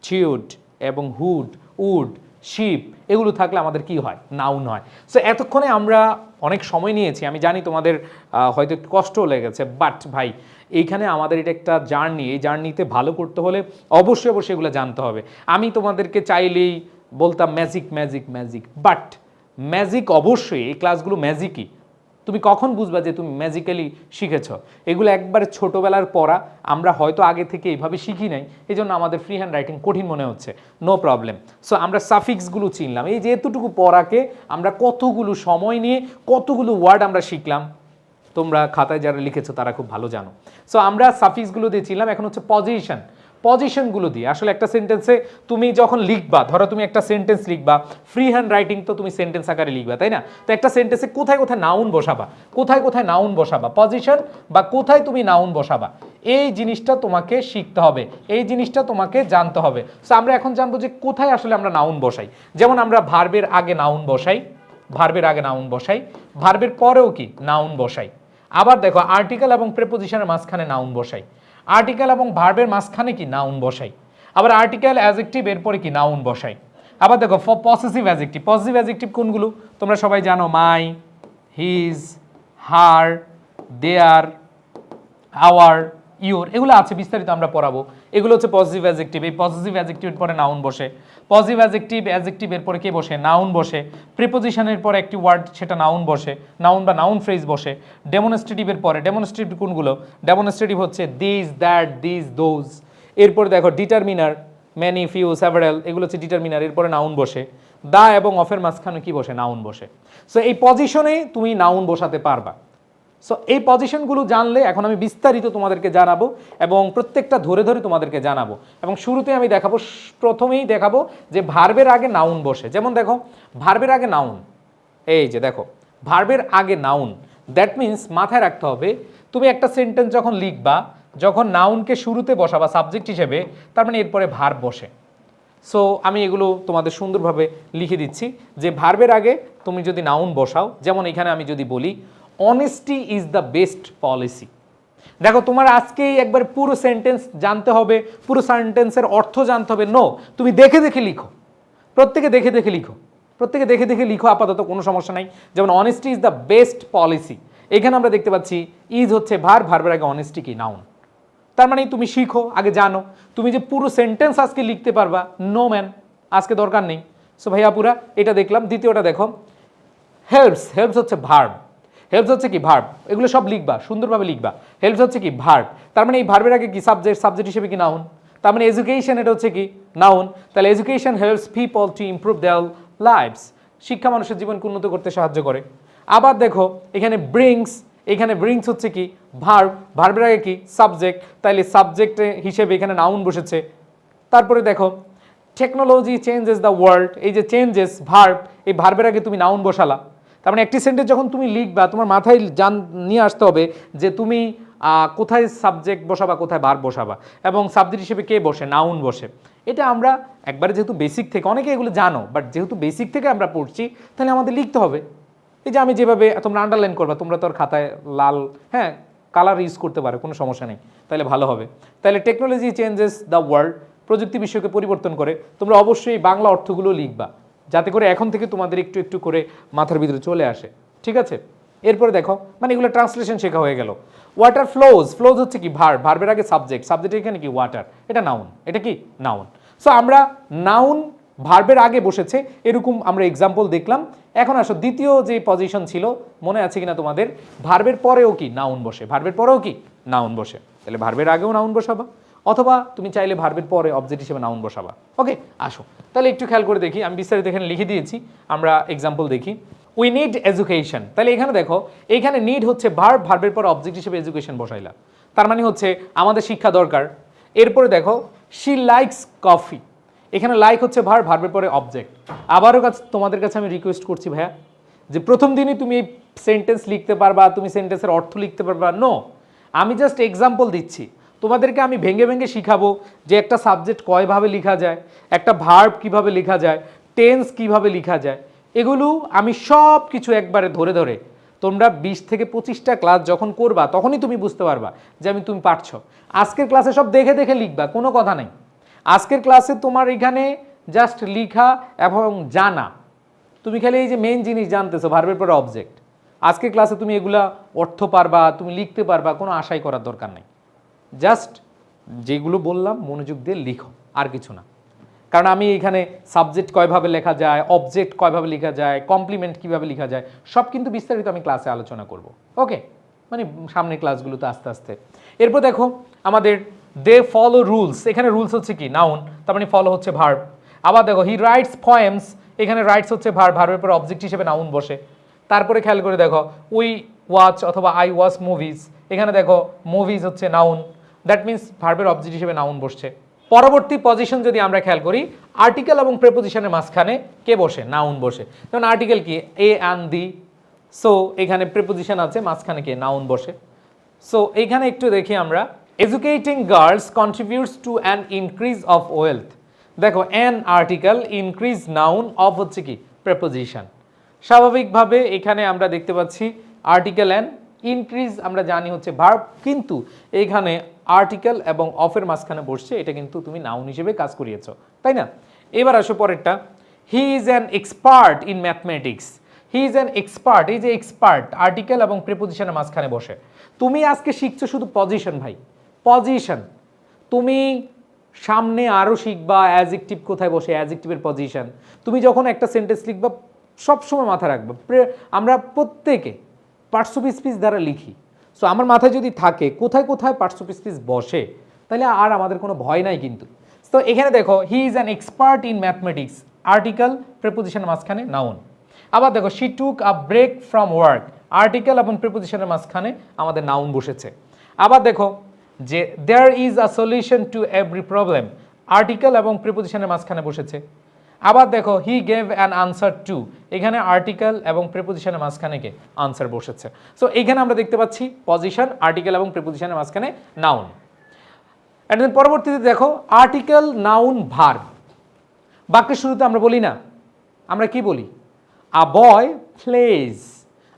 টিউড এবং হুড, উড, শিপ, এগুলো থাকলে আমাদের কি হয়, নাউন হয়। সো এতক্ষণে আমরা অনেক সময় নিয়েছি, আমি জানি তোমাদের হয়তো একটু কষ্টও লেগেছে, বাট ভাই এইখানে আমাদের এটা একটা জার্নি, এই জার্নিতে ভালো করতে হলে অবশ্যই এগুলো জানতে হবে। আমি তোমাদেরকে চাইলেই বলতাম ম্যাজিক, বাট ম্যাজিক অবশ্যই, এই ক্লাসগুলো ম্যাজিকই। তুমি কখন বুঝবা যে তুমি ম্যাজিক্যালি শিখেছ? এগুলো একবারে ছোটোবেলার পড়া, আমরা হয়তো আগে থেকে এইভাবে শিখি নাই, এই জন্য আমাদের ফ্রি হ্যান্ড রাইটিং কঠিন মনে হচ্ছে, নো প্রবলেম। সো আমরা সাফিক্সগুলো চিনলাম, এই যে এতটুকু পড়াকে আমরা কতগুলো সময় নিয়ে কতগুলো ওয়ার্ড আমরা শিখলাম, তোমরা খাতায় যারা লিখেছো তারা খুব ভালো জানো। সো আমরা সাফিক্সগুলো দিয়ে চিনলাম, এখন হচ্ছে পজিশনগুলো দিয়ে আসলে একটা সেন্টেন্সে তুমি যখন লিখবা, ধরো তুমি একটা সেন্টেন্স লিখবা, ফ্রি হ্যান্ড রাইটিং তো তুমি সেন্টেন্স আকারে লিখবা, তাই না? তো একটা সেন্টেন্সে কোথায় নাউন বসাবা, পজিশন বা কোথায় তুমি নাউন বসাবা, এই জিনিসটা তোমাকে শিখতে হবে, এই জিনিসটা তোমাকে জানতে হবে। সো আমরা এখন জানবো যে কোথায় আসলে আমরা নাউন বসাই। যেমন আমরা ভার্বের আগে নাউন বসাই, ভার্বের পরেও কি নাউন বসাই। আবার দেখো আর্টিকেল এবং প্রিপোজিশনের মাঝখানে নাউন বসাই, আর্টিকেল এবং ভার্বের মাঝখানে কি নাউন বসাই, আবার আর্টিকেল অ্যাডজেক্টিভ এরপরে কি নাউন বসাই। আবার দেখো পসেসিভ অ্যাডজেক্টিভ, পসেসিভ অ্যাডজেক্টিভ কোনগুলো তোমরা সবাই জানো, my, his, her, their, our, your, এগুলো আছে বিস্তারিত আমরা পড়াবো। এগুলো হচ্ছে পজিটিভ অ্যাডজেক্টিভ। এই পজিটিভ অ্যাডজেক্টিভের পরে নাউন বসে, পজিটিভ অ্যাডজেক্টিভের পরে কে বসে, নাউন বসে। প্রিপোজিশনের পরে একটি ওয়ার্ড সেটা নাউন বসে, নাউন বা নাউন ফ্রেজ বসে। ডেমনস্ট্রেটিভের পরে, ডেমনস্ট্রেটিভ কোনগুলো, ডেমনস্ট্রেটিভ হচ্ছে দিস, দ্যাট, দিস, দোজ। এরপরে দেখো ডিটারমিনার, ম্যানি, ফিউ, সেভারাল, এগুলো হচ্ছে ডিটারমিনার, এরপরে নাউন বসে। দা এবং অফের মাঝখানে কি বসে, নাউন বসে। সো এই পজিশনে তুমি নাউন বসাতে পারবা। সো এই পজিশনগুলো জানলে এখন আমি বিস্তারিত তোমাদেরকে জানাবো এবং প্রত্যেকটা ধরে ধরে তোমাদেরকে জানাবো। এবং শুরুতে আমি দেখাবো, প্রথমেই দেখাবো যে ভার্বের আগে নাউন বসে। যেমন দেখো ভার্বের আগে নাউন, এই যে দেখো ভার্বের আগে নাউন, দ্যাট মিন্স মাথায় রাখতে হবে তুমি একটা সেন্টেন্স যখন লিখবা, যখন নাউনকে শুরুতে বসাবা সাবজেক্ট হিসেবে, তার মানে এরপরে ভার্ব বসে। সো আমি এগুলো তোমাদের সুন্দরভাবে লিখে দিচ্ছি যে ভার্বের আগে তুমি যদি নাউন বসাও, যেমন এখানে আমি যদি বলি honesty is the best policy. দেখো তোমার আজকেই একবার পুরো সেন্টেন্স জানতে হবে, পুরো সেন্টেন্সের অর্থ জানতে হবে, নো, তুমি দেখে দেখে লিখো, প্রত্যেকে দেখে দেখে লিখো, প্রত্যেকে দেখে দেখে লিখো, আপাতত কোনো সমস্যা নাই। যেমন honesty is the best policy, এখানে আমরা দেখতে পাচ্ছি ইজ হচ্ছে ভার্ব, ভার্বের আগে অনেস্টি কি, নাউন। তার মানে তুমি শিখো, আগে জানো। তুমি যে পুরো সেন্টেন্স আজকে লিখতে পারবা, নো ম্যান, আজকে দরকার নেই। সো ভাইয়া পুরা এটা দেখলাম। দ্বিতীয়টা দেখো হেল্পস, হেল্পস হচ্ছে ভার্ব, হেল্পস হচ্ছে কি ভার্ব, এগুলো সব লিখবা, সুন্দরভাবে লিখবা। হেল্পস হচ্ছে কি ভার্ব, তার মানে এই ভার্বের আগে কি সাবজেক্ট, সাবজেক্ট হিসেবে কি নাউন। তার মানে এডুকেশন, এটা হচ্ছে কি নাউন। তাহলে education helps people to improve their lives, শিক্ষা মানুষের জীবনকে উন্নত করতে সাহায্য করে। আবার দেখো এখানে ব্রিংস, এখানে ব্রিংস হচ্ছে কি ভার্ব, ভার্বের আগে কি সাবজেক্ট, তাইলে সাবজেক্ট হিসেবে এখানে নাউন বসেছে। তারপরে দেখো টেকনোলজি চেঞ্জেস দ্য ওয়ার্ল্ড, এই যে চেঞ্জেস ভার্ব, এই ভার্বের আগে তুমি নাউন বসালা। তার মানে একটি সেন্টেন্স যখন তুমি লিখবা, তোমার মাথায় নিয়ে আসতে হবে যে তুমি কোথায় সাবজেক্ট বসাবা, কোথায় ভার্ব বসাবা, এবং সাবজেক্ট হিসেবে কে বসে, নাউন বসে। এটা আমরা একবারে যেহেতু বেসিক থেকে, অনেকে এগুলো জানো, বাট যেহেতু বেসিক থেকে আমরা পড়ছি, তাহলে আমাদের লিখতে হবে। এই যে আমি যেভাবে, তোমরা আন্ডারলাইন করবা, তোমরা তো আর খাতায় লাল, হ্যাঁ, কালার ইউজ করতে পারো, কোনো সমস্যা নেই, তাহলে ভালো হবে। তাহলে টেকনোলজি চেঞ্জেস দ্য ওয়ার্ল্ড, প্রযুক্তি বিশ্বকে পরিবর্তন করে। তোমরা অবশ্যই বাংলা অর্থগুলো লিখবা, যাতে করে এখন থেকে তোমাদের একটু একটু করে মাথার ভিতরে চলে আসে, ঠিক আছে। এরপরে দেখো, মানে এগুলো ট্রান্সলেশন শেখা হয়ে গেল। ওয়াটার ফ্লোজ, ফ্লোজ হচ্ছে কি ভার্ব, ভার্বের আগে সাবজেক্ট, সাবজেক্ট এখানে কি ওয়াটার, এটা নাউন, এটা কি নাউন। সো আমরা নাউন ভার্বের আগে বসেছে এরকম আমরা এক্সাম্পল দেখলাম। এখন আসো দ্বিতীয় যে পজিশন ছিল, মনে আছে কিনা তোমাদের, ভার্বের পরেও কি নাউন বসে, ভার্বের পরেও কি নাউন বসে। তাহলে ভার্বের আগেও নাউন বসাবা, অথবা তুমি চাইলে ভার্বের পরে অবজেক্ট হিসেবে নাউন বসাবা। ওকে, আসো তাহলে একটু খেয়াল করে দেখি, আমি বিস্তারিত এখানে লিখে দিয়েছি, আমরা এক্সাম্পল দেখি। উই নিড এডুকেশন, তাহলে এখানে দেখো এখানে নিড হচ্ছে ভার্ব, ভার্বের পর অবজেক্ট হিসেবে এডুকেশন বসাইলা, তার মানে হচ্ছে আমাদের শিক্ষা দরকার। এরপরে দেখো শি লাইকস কফি, এখানে লাইক হচ্ছে ভার্ব, ভার্বের পরে অবজেক্ট। আবারও তোমাদের কাছে আমি রিকোয়েস্ট করছি ভাইয়া, যে প্রথম দিনই তুমি এই সেন্টেন্স লিখতে পারবা, তুমি সেন্টেন্সের অর্থ লিখতে পারবা, নো, আমি জাস্ট এক্সাম্পল দিচ্ছি। তোমাদেরকে আমি ভেঙে ভেঙে শিখাবো যে একটা সাবজেক্ট কয়ভাবে লেখা যায়, একটা ভার্ব কিভাবে লেখা যায়, টেন্স কিভাবে লেখা যায়, এগুলো আমি সব কিছু একবারে ধরে ধরে, তোমরা 20 থেকে 25টা ক্লাস যখন করবা তখনই তুমি বুঝতে পারবা যে তুমি পারছো। আজকের ক্লাসে সব দেখে দেখে লিখবা, কোনো কথা নেই। আজকের ক্লাসে তোমার এখানে জাস্ট লিখা এবং জানা, তুমি খালি এই যে মেইন জিনিস জানতেছো, ভার্বের পরে অবজেক্ট। আজকের ক্লাসে তুমি এগুলা অর্থ পারবা, তুমি লিখতে পারবা, কোনো আশাই করার দরকার নেই। জাস্ট যেগুলো বললাম মনোযোগ দিয়ে লিখো, আর কিছু না। কারণ আমি এখানে সাবজেক্ট কয়ভাবে লেখা যায়, অবজেক্ট কয়ভাবে লেখা যায়, কমপ্লিমেন্ট কিভাবে লেখা যায়, সব কিন্তু বিস্তারিত আমি ক্লাসে আলোচনা করব। ওকে, মানে সামনের ক্লাসগুলোতে আস্তে আস্তে। এরপর দেখো আমাদের দে ফলো রুলস, এখানে রুলস হচ্ছে কি নাউন, তার মানে ফলো হচ্ছে ভার্ব। আবার দেখো হি রাইটস পোয়েমস, এখানে রাইটস হচ্ছে ভার্ব, ভার্বের পর অবজেক্ট হিসেবে নাউন বসে। তারপরে খেয়াল করে দেখো উই ওয়াচ অথবা আই ওয়াচ মুভিজ, এখানে দেখো মুভিজ হচ্ছে নাউন, দ্যাট মিন্স ভার্বের অবজেক্ট হিসেবে নাউন বসছে। পরবর্তী পজিশন যদি আমরা খেয়াল করি, আর্টিকেল এবং প্রেপোজিশনের মাঝখানে কে বসে, নাউন বসে। যেমন আর্টিকেল কি এ অ্যান্ড দি, সো এখানে প্রেপোজিশন আছে, মাঝখানে কে নাউন বসে। সো এইখানে একটু দেখি আমরা, educating girls contributes to an increase of wealth. দেখো an article, increase noun, of হচ্ছে কি প্রেপোজিশন। স্বাভাবিকভাবে এখানে আমরা দেখতে পাচ্ছি আর্টিকেল অ্যান ইনক্রিজ আমরা জানি হচ্ছে ভার্ব, কিন্তু এইখানে আর্টিকেল এবং অফের মাঝখানে বসছে, এটা কিন্তু তুমি নাউন হিসেবে কাজ করিয়েছো, তাই না? এবার আসো পরেরটা, হি is an expert in mathematics. He is an expert, এই যে এক্সপার্ট আর্টিকেল এবং প্রিপোজিশনের মাঝখানে বসে। তুমি আজকে শিখছো শুধু পজিশন ভাই, পজিশন। তুমি সামনে আরও শিখবা অ্যাডজেক্টিভ কোথায় বসে, অ্যাডজেক্টিভের পজিশন। তুমি যখন একটা সেন্টেন্স লিখবা সবসময় মাথায় রাখবা, আমরা প্রত্যেকে পার্টস অফ স্পিচ দ্বারা লিখি। সো আমার মাথায় যদি থাকে কোথায় কোথায় পার্টস অফ স্পিচ বসে, তাহলে আর আমাদের কোনো ভয় নাই কিন্তু। তো এখানে দেখো, he is an expert in mathematics, article প্রিপোজিশনের মাঝখানে নাউন। আবার দেখো, she took a break from work, article এবং প্রিপোজিশনের মাঝখানে আমাদের নাউন বসেছে। আবার দেখো যে there is a solution to every problem, article এবং প্রিপোজিশনের মাঝখানে বসেছে। আবার দেখো, he gave an answer to, এখানে আর্টিকেল এবং প্রিপোজিশনের মাঝখানে কে আনসার বসেছে। সো এখানে আমরা দেখতে পাচ্ছি পজিশন, আর্টিকেল এবং প্রিপোজিশনের মাঝখানে নাউন। এন্ড দেন পরবর্তীতে দেখো, আর্টিকেল, নাউন, ভার্ব। বাক্যের শুরুতে আমরা বলি না, আমরা কি বলি? আ বয় প্লেজ,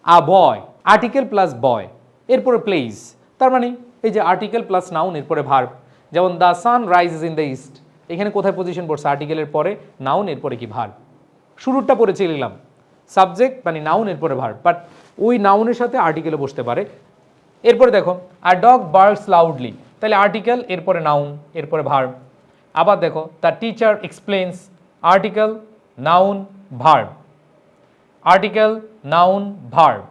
আ বয়, আর্টিকেল প্লাস বয়, এরপরে প্লেজ। তার মানে এই যে আর্টিকেল প্লাস নাউন এরপরে ভার্ব। যেমন the sun rises in the east, এখানে কোথায় পজিশন পড়ছে? আর্টিকেলের পরে নাউন, এরপরে কি ভার্ব। শুরুটা পড়েছে নিলাম সাবজেক্ট মানে নাউন, এরপরে ভার্ব, বাট ওই নাউনের সাথে আর্টিকেলও বসতে পারে। এরপরে দেখো, আর ডগ বার্কস লাউডলি, তাহলে আর্টিকেল এরপরে নাউন এরপরে ভার্ব। আবার দেখো, the teacher explains, article, noun, verb, article, noun, verb.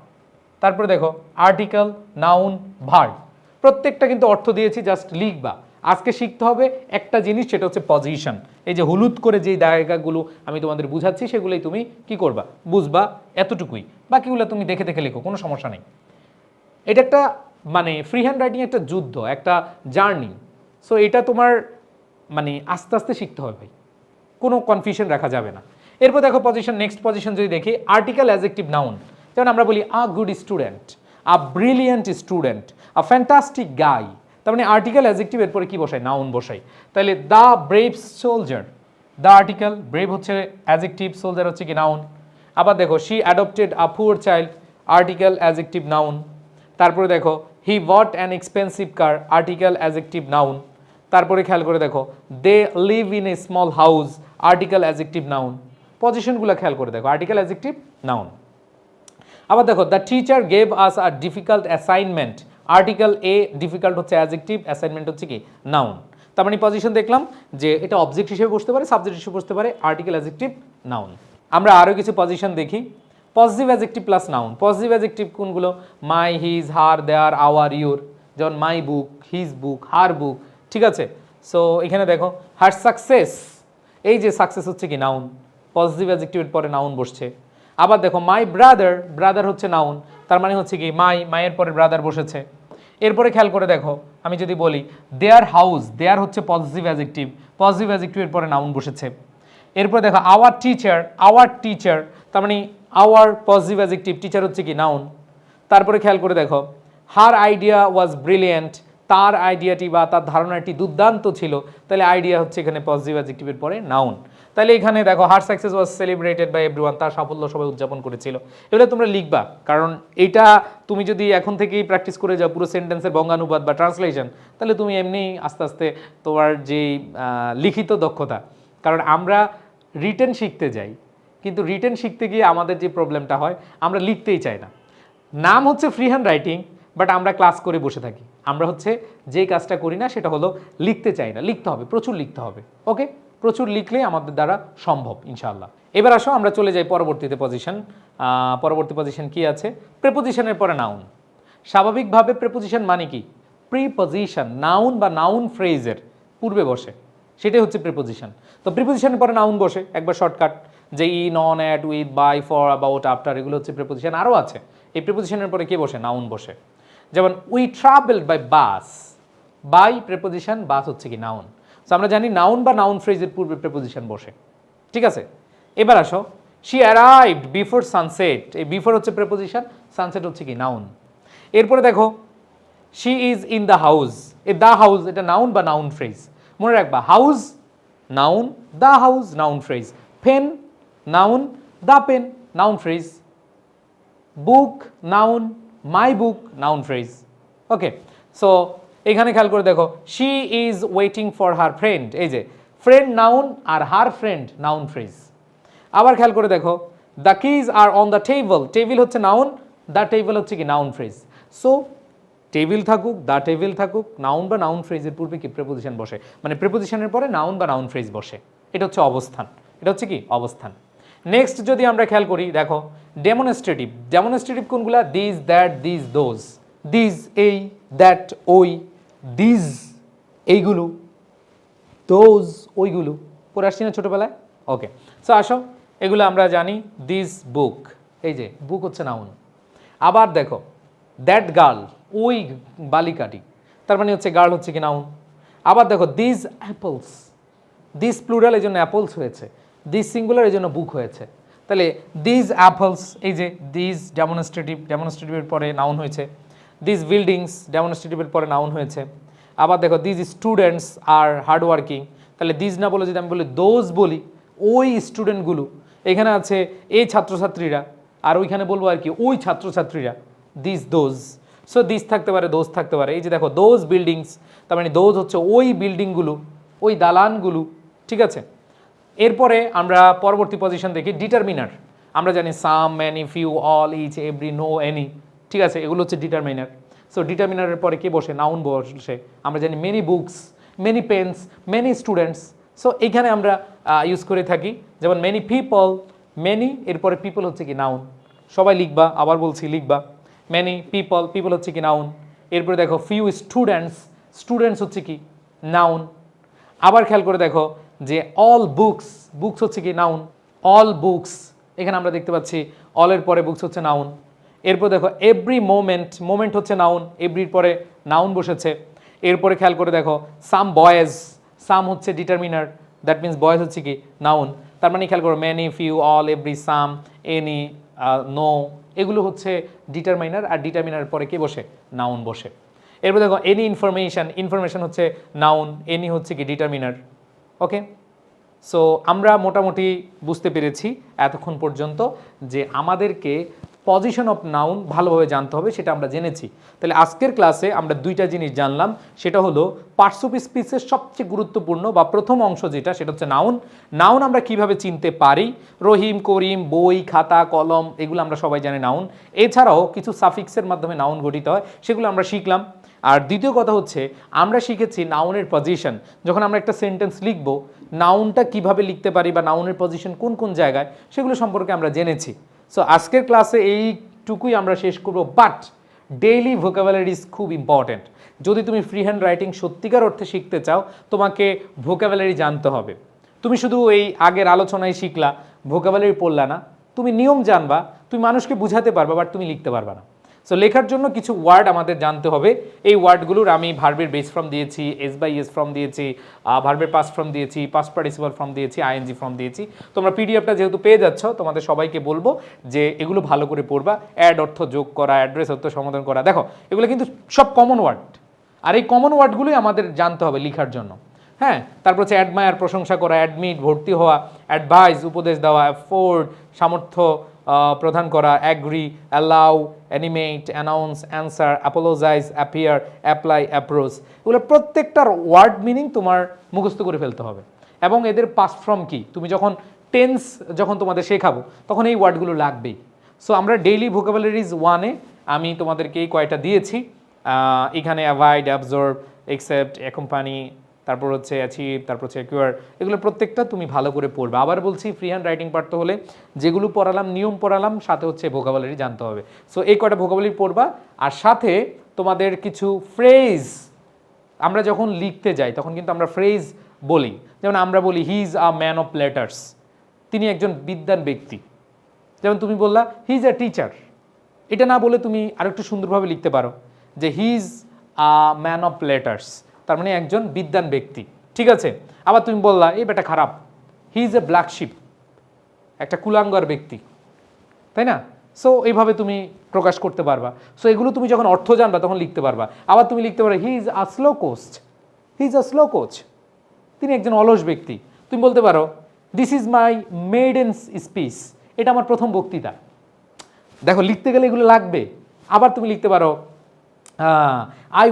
তারপরে দেখো, আর্টিকেল, নাউন, ভার্ব। প্রত্যেকটা কিন্তু অর্থ দিয়েছি, জাস্ট লিখবা। আজকে শিখতে হবে একটা জিনিস, সেটা হচ্ছে পজিশন। এই যে হলুদ করে যেই জায়গাগুলো আমি তোমাদের বুঝাচ্ছি, সেগুলোই তুমি কি করবা? বুঝবা, এতটুকুই। বাকিগুলো তুমি দেখে দেখে লেখো, কোনো সমস্যা নেই। এটা একটা মানে ফ্রি হ্যান্ড রাইটিং একটা যুদ্ধ, একটা জার্নি। সো এটা তোমার মানে আস্তে আস্তে শিখতে হবে ভাই, কোনো কনফিউশন রাখা যাবে না। এরপর দেখো পজিশন, নেক্সট পজিশন যদি দেখি, আর্টিকেল, অ্যাডজেক্টিভ, নাউন। যেমন আমরা বলি a good student, a brilliant student, a fantastic guy. তার মানে আর্টিকেল, অ্যাডজেক্টিভ, এরপরে কি বসাই? নাউন বসাই। তাহলে the brave soldier, the article, brave হচ্ছে অ্যাডজেক্টিভ, সোলজার হচ্ছে কি নাউন। আবার দেখো, she adopted a poor child, article, adjective, noun. তারপরে দেখো, he bought an expensive car, article, adjective, noun. তারপরে খেয়াল করে দেখো, they live in a small house, article, adjective, noun. পজিশনগুলো খেয়াল করে দেখো, আর্টিকেল, অ্যাডজেক্টিভ, নাউন। আবার দেখো, the teacher gave us a difficult assignment, article, a, difficult হচ্ছে অ্যাডজেক্টিভ, অ্যাসাইনমেন্ট হচ্ছে কি নাউন। তার মানে পজিশন দেখলাম যে এটা অবজেক্ট হিসেবে বসতে পারে, সাবজেক্ট হিসেবে বসতে পারে, আর্টিকেল, অ্যাডজেক্টিভ, নাউন। আমরা আরও কিছু পজিশন দেখি, positive adjective plus noun. Positive adjective কোনগুলো? My, his, her, their, our, your. যেমন মাই বুক, হিজ বুক, হার বুক, ঠিক আছে? সো এখানে দেখো, হার সাকসেস, এই যে সাকসেস হচ্ছে কি নাউন, পজিটিভ অ্যাডজেক্টিভের পরে নাউন বসছে। আবার দেখো, মাই ব্রাদার, ব্রাদার হচ্ছে নাউন, তার মানে হচ্ছে কি মায়ের পরে ব্রাদার বসেছে। এরপরে খেয়াল করে দেখো, আমি যদি বলি দেয়ার হাউস, দেয়ার হচ্ছে পজিটিভ অ্যাডজেক্টিভ, পজিটিভ অ্যাডজেক্টিভের পরে নাউন বসেছে। এরপরে দেখো, আওয়ার টিচার, তার মানে আওয়ার পজিটিভ অ্যাডজেক্টিভ, টিচার হচ্ছে কি নাউন। তারপরে খেয়াল করে দেখো, হার আইডিয়া ওয়াজ ব্রিলিয়েন্ট, তার আইডিয়াটি বা তার ধারণাটি দুর্দান্ত ছিল, তাহলে আইডিয়া হচ্ছে এখানে পজিটিভ অ্যাডজেক্টিভের পরে নাউন। তাহলে এখানে দেখো, her success was celebrated by everyone, তার সাফল্য সবাই উদযাপন করেছিল। এগুলো তোমরা লিখবা, কারণ এটা তুমি যদি এখন থেকেই প্র্যাকটিস করে যাও পুরো সেন্টেন্সের বঙ্গানুবাদ বা ট্রান্সলেশন, তাহলে তুমি এমনি আস্তে আস্তে তোমার যেই লিখিত দক্ষতা, কারণ আমরা রিটেন শিখতে যাই, কিন্তু রিটেন শিখতে গিয়ে আমাদের যে প্রবলেমটা হয়, আমরা লিখতেই চাই না। নাম হচ্ছে ফ্রি হ্যান্ড রাইটিং, বাট আমরা ক্লাস করে বসে থাকি। আমরা হচ্ছে যে কাজটা করি না সেটা হলো লিখতে চাই না, লিখতে হবে, প্রচুর লিখতে হবে। ওকে, প্রচুর লিখলেই আমাদের দ্বারা সম্ভব ইনশাআল্লাহ। এবার আসো আমরা চলে যাই পরবর্তীতে পজিশন। পরবর্তী পজিশন কি আছে? প্রিপোজিশনের পরে নাউন। স্বাভাবিকভাবে প্রিপোজিশন মানে কি? প্রিপোজিশন, নাউন বা নাউন ফ্রেজের পূর্বে বসে, সেটাই হচ্ছে প্রিপোজিশন। তো প্রিপোজিশনের পরে নাউন বসে, একবার শর্টকাট, যে in, on, at, with, by, for, about, after, এগুলো হচ্ছে প্রিপোজিশন। আরও আছে, এই প্রিপোজিশনের পরে কে বসে? নাউন বসে। যেমন we travelled by bus, by preposition, bus হচ্ছে কি নাউন। সো আমরা জানি নাউন বা নাউন ফ্রেজের পূর্বে প্রিপোজিশন বসে, ঠিক আছে? এবার আসো, শি অ্যারাইভড বিফোর সানসেট, এই বিফোর হচ্ছে প্রিপোজিশন, সানসেট হচ্ছে কি নাউন। এরপরে দেখো, she is in the house, এ দ্য হাউস এটা নাউন বা নাউন ফ্রেজ। মনে রাখবা, house noun, the house noun phrase, pen noun, the pen noun phrase, book noun, my book noun phrase. Okay, so এখানে খেয়াল করে দেখো, she is waiting for her friend, এই যে ফ্রেন্ড নাউন আর হার ফ্রেন্ড নাউন ফ্রেজ। আবার খেয়াল করে দেখো, the keys are on the table, table হচ্ছে নাউন, দ্য টেবিল হচ্ছে কি নাউন ফ্রেজ। সো টেবিল থাকুক, দ্য টেবিল থাকুক, নাউন বা নাউন ফ্রেজের পূর্বে কি প্রেপোজিশন বসে, মানে প্রেপোজিশনের পরে নাউন বা নাউন ফ্রেজ বসে। এটা হচ্ছে অবস্থান, এটা হচ্ছে কি অবস্থান। নেক্সট যদি আমরা খেয়াল করি, দেখো ডেমনস্ট্রেটিভ, ডেমনস্ট্রেটিভ কোনগুলা, this, that, this, those. This এই, দ্যাট ওই, দিস এইগুলো, দোজ ওইগুলো, পড়ে আসছি না ছোটোবেলায়। ওকে, সো আসো এগুলো আমরা জানি। দিস বুক, এই যে বুক হচ্ছে নাউন। আবার দেখো দ্যাট গার্ল, ওই বালিকাটি, তার মানে হচ্ছে গার্ল হচ্ছে কি নাউন। আবার দেখো দিস অ্যাপলস, দিস প্লুরাল এই জন্য অ্যাপলস হয়েছে, দিস সিঙ্গুলার এই জন্য বুক হয়েছে। তাহলে দিস অ্যাপলস, এই যে দিস ডেমনস্ট্রেটিভ, ডেমনস্ট্রেটিভের পরে নাউন হয়েছে। দিস বিল্ডিংস, ডেমনস্ট্রেটিভের পরে নাউন হয়েছে। আবার দেখো this students are hard working, তাহলে দিস না বলে যদি আমি বলি দোজ বলি, ওই স্টুডেন্টগুলো, এখানে আছে এই ছাত্রছাত্রীরা, আর ওইখানে বলবো আর কি ওই ছাত্রছাত্রীরা, দিস দোজ। সো দিস থাকতে পারে, দোজ থাকতে পারে। এই যে দেখো দোজ বিল্ডিংস, তার মানে দোজ হচ্ছে ওই বিল্ডিংগুলো, ওই দালানগুলো, ঠিক আছে। এরপরে আমরা পরবর্তী পজিশন দেখি ডিটারমিনার। আমরা জানি some, many, few, all, each, every, no, any, ঠিক আছে, এগুলো হচ্ছে ডিটারমিনার। সো ডিটারমিনারের পরে কে বসে, নাউন বসে। আমরা জানি many books, many pens, many students. So এইখানে আমরা ইউজ করে থাকি, যেমন মেনি পিপল, মেনি এরপরে পিপল হচ্ছে কি নাউন, সবাই লিখবা, আবার বলছি লিখবা, মেনি পিপল, পিপল হচ্ছে কি নাউন। এরপরে দেখো ফিউ স্টুডেন্টস, স্টুডেন্টস হচ্ছে কি নাউন। আবার খেয়াল করে দেখো যে অল বুকস, বুকস হচ্ছে কি নাউন, অল বুকস, এখানে আমরা দেখতে পাচ্ছি অলের পরে বুকস হচ্ছে নাউন। এরপর দেখো এভরি মোমেন্ট, মোমেন্ট হচ্ছে নাউন, এভরির পরে নাউন বসেছে। এরপরে খেয়াল করে দেখো সাম বয়েজ, সাম হচ্ছে ডিটারমিনার, দ্যাট মিনস বয়েজ হচ্ছে কি নাউন। তার মানে খেয়াল করো মেনি, ফিউ, অল, এভরি, সাম, এনি, নো, এগুলো হচ্ছে ডিটারমিনার, আর ডিটারমিনার পরে কে বসে, নাউন বসে। এরপর দেখো এনি ইনফরমেশন, ইনফরমেশন হচ্ছে নাউন, এনি হচ্ছে কি ডিটারমিনার। ওকে, সো আমরা মোটামুটি বুঝতে পেরেছি এতক্ষণ পর্যন্ত যে আমাদেরকে পজিশন অফ নাউন ভালোভাবে জানতে হবে, সেটা আমরা জেনেছি। তাহলে আজকের ক্লাসে আমরা দুইটা জিনিস জানলাম, সেটা হলো পার্টস অফ স্পিচের সবচেয়ে গুরুত্বপূর্ণ বা প্রথম অংশ যেটা, সেটা হচ্ছে নাউন। নাউন আমরা কিভাবে চিনতে পারি, রহিম, করিম, বই, খাতা, কলম, এগুলো আমরা সবাই জানি নাউন। এছাড়াও কিছু সাফিক্সের মাধ্যমে নাউন গঠিত হয়, সেগুলো আমরা শিখলাম। আর দ্বিতীয় কথা হচ্ছে আমরা শিখেছি নাউনের পজিশন। যখন আমরা একটা সেন্টেন্স লিখব, নাউনটা কিভাবে লিখতে পারি বা নাউনের পজিশন কোন কোন জায়গায়, সেগুলো সম্পর্কে আমরা জেনেছি। সো আজকের ক্লাসে এইটুকুই আমরা শেষ করব, বাট ডেইলি ভোকাবুলারিজ খুব ইম্পর্ট্যান্ট। যদি তুমি ফ্রি হ্যান্ড রাইটিং সত্যিকার অর্থে শিখতে চাও, তোমাকে ভোকাবুলারি জানতে হবে। তুমি শুধু এই আগের আলোচনায় শিখলা, ভোকাবুলারি পড়লা না, তুমি নিয়ম জানবা, তুমি মানুষকে বুঝাতে পারবা, বাট তুমি লিখতে পারবা না। সো লেখার জন্য কিছু ওয়ার্ড আমাদের জানতে হবে। এই ওয়ার্ডগুলোর আমি ভার্বের বেস ফর্ম দিয়েছি, এস বাই এস ফর্ম দিয়েছি, ভার্বের পাস্ট ফর্ম দিয়েছি, পাস্ট পার্টিসিপাল ফর্ম দিয়েছি, আইএনজি ফর্ম দিয়েছি। তোমরা পিডিএফটা যেহেতু পেয়ে যাচ্ছ, তোমাদের সবাইকে বলবো যে এগুলো ভালো করে পড়বা। অ্যাড অর্থ যোগ করা, অ্যাড্রেস অর্থ সমাধান করা, দেখো এগুলো কিন্তু সব কমন ওয়ার্ড, আর এই কমন ওয়ার্ডগুলোই আমাদের জানতে হবে লেখার জন্য। হ্যাঁ, তারপর হচ্ছে অ্যাডমায়ার প্রশংসা করা, অ্যাডমিট ভর্তি হওয়া, অ্যাডভাইস উপদেশ দেওয়া, অ্যাফোর্ড সামর্থ্য প্রদান করা, agree, allow, animate, announce, answer, apologise, appear, apply, approach, এগুলো প্রত্যেকটার ওয়ার্ড মিনিং তোমার মুখস্থ করে ফেলতে হবে। এবং এদের পাস্ট ফর্ম কি, তুমি যখন টেন্স যখন তোমাদের শেখাবো তখন এই ওয়ার্ডগুলো লাগবেই। সো আমরা ডেইলি ভোকাবুলারিজ 1-এ আমি তোমাদেরকে এই কয়টা দিয়েছি। এখানে অ্যাভয়েড, অ্যাবজর্ব, একসেপ্ট, অ্যাকম্পানি, তারপর হচ্ছে অ্যাচিভ, তারপর হচ্ছে অ্যাকুয়ার, এগুলো প্রত্যেকটা তুমি ভালো করে পড়বে। আবার বলছি, ফ্রি হ্যান্ড রাইটিং পারতে হলে যেগুলো পড়ালাম, নিয়ম পড়ালাম, সাথে হচ্ছে ভোকাবুলারি জানতে হবে। সো এই কয়টা ভোকাবুলারি পড়বা, আর সাথে তোমাদের কিছু ফ্রেজ, আমরা যখন লিখতে যাই তখন কিন্তু আমরা ফ্রেজ বলি। যেমন আমরা বলি he is a man of letters, তিনি একজন বিদ্বান ব্যক্তি। যেমন তুমি বললা হি ইজ আ টিচার, এটা না বলে তুমি আরেকটু সুন্দরভাবে লিখতে পারো যে he is a man of letters, তার মানে একজন বিদ্বান ব্যক্তি, ঠিক আছে। আবার তুমি বললা এই বেটা খারাপ, he is a black sheep, একটা কুলাঙ্গার ব্যক্তি, তাই না। সো এইভাবে তুমি প্রকাশ করতে পারবা। সো এগুলো তুমি যখন অর্থ জানবা তখন লিখতে পারবা। আবার তুমি লিখতে পারো he is a slow coach, he is a slow coach, তিনি একজন অলস ব্যক্তি। তুমি বলতে পারো this is my maiden speech, এটা আমার প্রথম বক্তৃতা। দেখো লিখতে গেলে এগুলো লাগবে, আবার তুমি লিখতে পারো I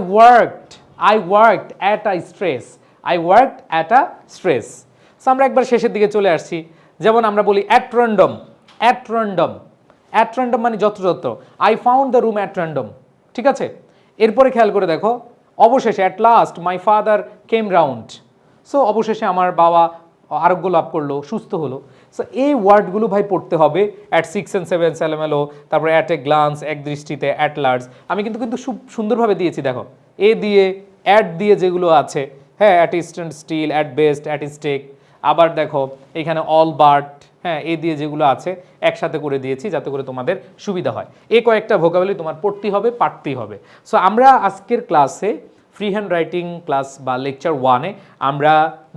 worked at a stress. I worked at a stress. So আমরা একবার শেষের দিকে চলে আসছি। যেমন আমরা বলি at random. At random মানে যত্রতত্র। I found the room at random. ঠিক আছে? এরপরে খেয়াল করে দেখো, অবশেষে at last my father came round. So অবশেষে আমার বাবা আরোগ্য লাভ করলো, সুস্থ হলো। সো এই ওয়ার্ডগুলো ভাই পড়তে হবে অ্যাট 6 and 7 এলোমেলো, তারপরে অ্যাট এ গ্লান্স, এক দৃষ্টিতে, অ্যাট লার্জ। আমি কিন্তু খুব সুন্দরভাবে দিয়েছি, দেখো এ দিয়ে অ্যাট দিয়ে যেগুলো আছে, হ্যাঁ, at stand still, at best, at stake. আবার দেখো এখানে অল বার্ট, হ্যাঁ, এ দিয়ে যেগুলো আছে একসাথে করে দিয়েছি যাতে করে তোমাদের সুবিধা হয়। এই কয়েকটা ভোকাবুলারি তোমার পড়তেই হবে, পারতেই হবে। সো আমরা আজকের ক্লাসে ফ্রি হ্যান্ড রাইটিং ক্লাস বা লেকচার 1-এ আমরা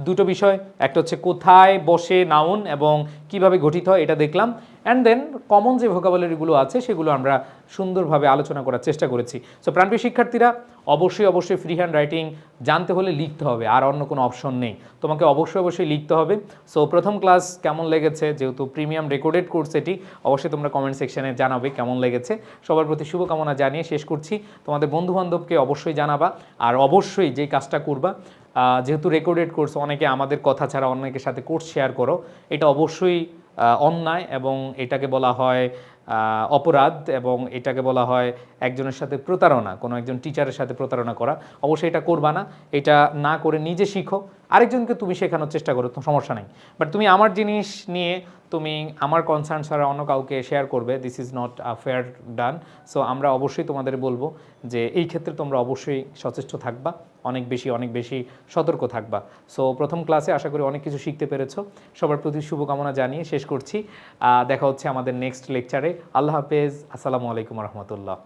দুটো বিষয়, একটা হচ্ছে কোথায় বসে নাউন এবং কিভাবে গঠিত হয় এটা দেখলাম, অ্যান্ড দেন কমন যে ভোকাবুলারিগুলো আছে সেগুলো আমরা সুন্দরভাবে আলোচনা করার চেষ্টা করেছি। সো প্রাণপ্রিয় শিক্ষার্থীরা, অবশ্যই ফ্রি হ্যান্ড রাইটিং জানতে হলে লিখতে হবে, আর অন্য কোনো অপশন নেই, তোমাকে অবশ্যই লিখতে হবে। সো প্রথম ক্লাস কেমন লেগেছে, যেহেতু প্রিমিয়াম রেকর্ডেড কোর্স এটি, অবশ্যই তোমরা কমেন্ট সেকশনে জানাবে কেমন লেগেছে। সবার প্রতি শুভকামনা জানিয়ে শেষ করছি। তোমাদের বন্ধুবান্ধবকে অবশ্যই জানাবা, আর অবশ্যই যেই কাজটা করবা, যেহেতু রেকর্ডেড কোর্স, অনেকে আমাদের কথা ছাড়া অনেকের সাথে কোর্স শেয়ার করো, এটা অবশ্যই অন্যায় এবং এটাকে বলা হয় অপরাধ, এবং এটাকে বলা হয় একজনের সাথে প্রতারণা, কোনো একজন টিচারের সাথে প্রতারণা করা। অবশ্যই এটা করবা না, এটা না করে নিজে শিখো, আরেকজনকে তুমি শেখানোর চেষ্টা করো, তো সমস্যা নেই। বাট তুমি আমার জিনিস নিয়ে তুমি আমার কনসার্ন ছাড়া অন্য কাউকে শেয়ার করবে, this is not fair done. So আমরা অবশ্যই তোমাদের বলবো যে এই ক্ষেত্রে তোমরা অবশ্যই সচেষ্ট থাকবা, অনেক বেশি সতর্ক থাকবা। সো প্রথম ক্লাসে আশা করি অনেক কিছু শিখতে পেরেছো। সবার প্রতি শুভকামনা জানিয়ে শেষ করছি। দেখা হচ্ছে আমাদের নেক্সট লেকচারে। আল্লাহ হাফেজ, আসসালামু আলাইকুম রহমতুল্লাহ।